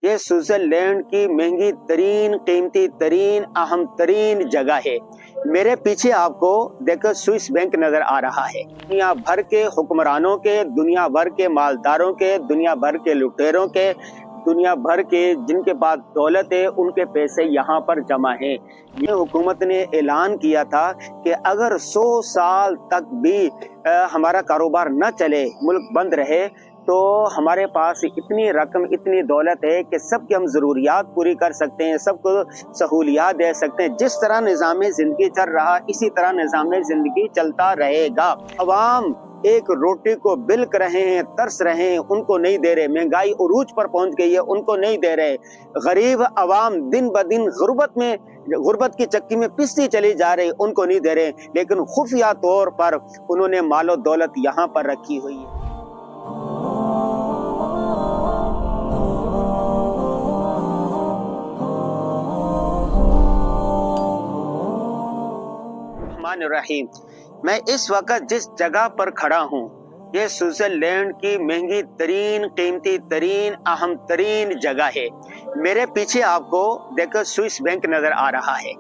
یہ स्विट्जरलैंड की महंगी तरीन, कीमती तरीन, अहम तरीन जगह है। मेरे पीछे आपको देखो स्विस बैंक नजर आ रहा है। दुनिया भर के हुक्मरानों के, दुनिया भर के मालदारों के, दुनिया भर के लुटेरों के, दुनिया भर के जिनके पास दौलत है उनके पैसे यहाँ पर जमा हैं। ये हुकूमत ने ऐलान किया था कि अगर 100 साल तक भी हमारा कारोबार न चले, मुल्क बंद रहे, तो हमारे पास इतनी रकम, इतनी दौलत है कि सबकी हम ज़रूरियात पूरी कर सकते हैं, सबको सहूलियात दे सकते हैं। जिस तरह निज़ाम ज़िंदगी चल रहा, इसी तरह निज़ाम ज़िंदगी चलता रहेगा। अवाम एक रोटी को बिल्क रहे हैं, तरस रहे हैं, उनको नहीं दे रहे। महंगाई उरूज पर पहुंच गई है, उनको नहीं दे रहे। गरीब अवाम दिन ब दिन गुर्बत की चक्की में पिसती चली जा रही, उनको नहीं दे रहे। लेकिन खुफिया तौर पर उन्होंने मालो दौलत यहाँ पर रखी हुई है। रहीम, मैं इस वक्त जिस जगह पर खड़ा हूँ, ये स्विट्जरलैंड की महंगी तरीन, कीमती तरीन, अहम तरीन जगह है। मेरे पीछे आपको देखो स्विस बैंक नजर आ रहा है।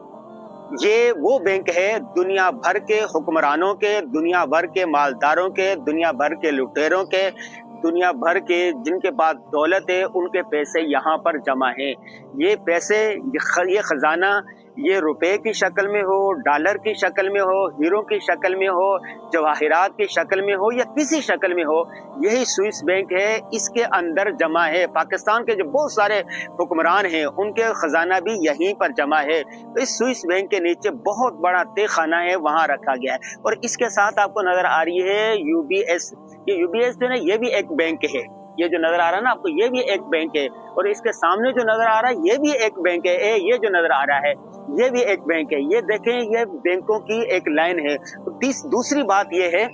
ये वो बैंक है दुनिया भर के हुक्मरानों के, दुनिया भर के मालदारों के, दुनिया भर के लुटेरों के, दुनिया भर के जिनके पास दौलत है उनके पैसे यहाँ पर जमा हैं। ये पैसे, ये खजाना, ये रुपए की शक्ल में हो, डॉलर की शक्ल में हो, हीरो की शक्ल में हो, जवाहिरात की शक्ल में हो या किसी शक्ल में हो, यही स्विस बैंक है, इसके अंदर जमा है। पाकिस्तान के जो बहुत सारे हुक्मरान हैं उनके खजाना भी यहीं पर जमा है। तो इस स्विस बैंक के नीचे बहुत बड़ा तहखाना है, वहां रखा गया है। और इसके साथ आपको नजर आ रही है यूबीएस। ये यूबीएस जो है ये भी एक बैंक है। ये जो नजर आ रहा है ना आपको, ये भी एक बैंक है। और इसके सामने जो नजर आ रहा है ये भी एक बैंक है। ये जो नजर आ रहा है ये भी एक बैंक है। ये देखें, ये बैंकों की एक लाइन है। दूसरी बात ये है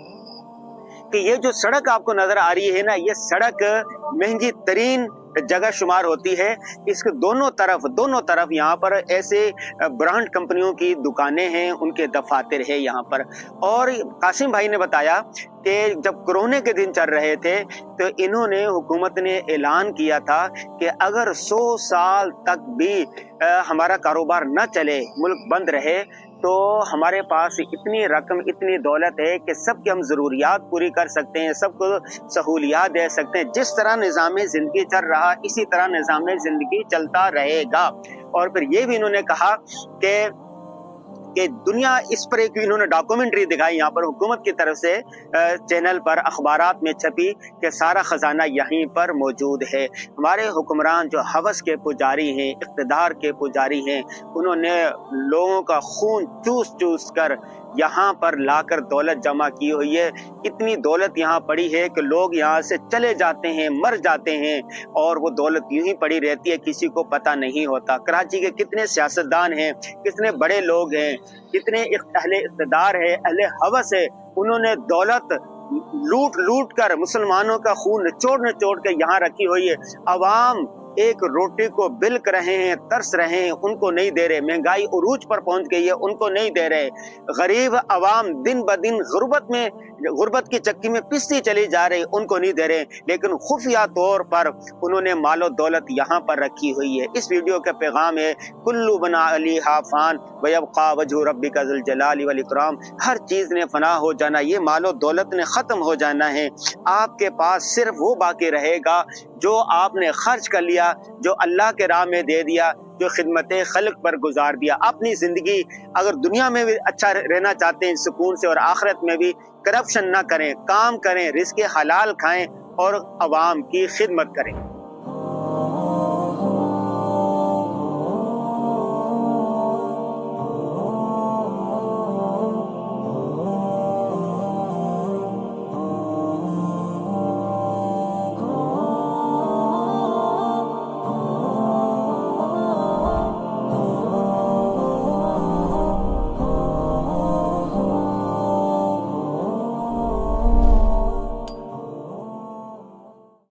कि ये जो सड़क आपको नजर आ रही है ना, ये सड़क महंगी तरीन जगह शुमार होती है। इसके दोनों तरफ यहाँ पर ऐसे ब्रांड कंपनियों की दुकानें हैं, उनके दफातर है यहाँ पर। और कासिम भाई ने बताया कि जब कोरोना के दिन चल रहे थे तो इन्होंने, हुकूमत ने ऐलान किया था कि अगर 100 साल तक भी हमारा कारोबार न चले, मुल्क बंद रहे, तो हमारे पास इतनी रकम, इतनी दौलत है कि सबकी हम ज़रूरियात पूरी कर सकते हैं, सबको सहूलियात दे सकते हैं। जिस तरह निज़ाम ज़िंदगी चल रहा, इसी तरह निज़ाम ज़िंदगी चलता रहेगा। और फिर ये भी इन्होंने कहा कि दुनिया, इस पर एक इन्होंने डॉक्यूमेंट्री दिखाई यहाँ पर हुकूमत की तरफ से, चैनल पर, अखबारात में छपी कि सारा खजाना यहीं पर मौजूद है। हमारे हुक्मरान जो हवस के पुजारी हैं, इक़्तिदार के पुजारी हैं, उन्होंने लोगों का खून चूस कर यहाँ पर लाकर दौलत जमा की हुई है। इतनी दौलत यहाँ पड़ी है कि लोग यहाँ से चले जाते हैं, मर जाते हैं, और वो दौलत यूं ही पड़ी रहती है, किसी को पता नहीं होता। कराची के कितने सियासतदान हैं, कितने बड़े लोग हैं, कितने अहले इक़्तिदार है, अहले हवस है, उन्होंने दौलत लूट कर, मुसलमानों का खून निचोड़ के यहाँ रखी हुई है। अवाम एक रोटी को बिल्क रहे हैं, तरस रहे हैं, उनको नहीं दे रहे। महंगाई उरूज पर पहुंच गई है, उनको नहीं दे रहे। गरीब अवाम दिन ब दिन गुर्बत की चक्की में पिसती चली जा रही, उनको नहीं दे रहे। लेकिन खुफिया तौर पर उन्होंने मालो दौलत यहाँ पर रखी हुई है। इस वीडियो का पैगाम है, कुल्लु बना अली हाफान वयबका वजहु रब्बिका ज़ुल जलाली वल इकराम। हर चीज ने फना हो जाना, ये मालो दौलत ने खत्म हो जाना है। आपके पास सिर्फ वो बाकी रहेगा जो आपने खर्च कर लिया, जो अल्लाह के राह में दे दिया, जो खिदमत खल्क पर गुजार दिया। अपनी जिंदगी अगर दुनिया में भी अच्छा रहना चाहते हैं सुकून से, और आखिरत में भी, करप्शन ना करें, काम करें, रिज़्क़ हलाल खाएं और अवाम की खिदमत करें।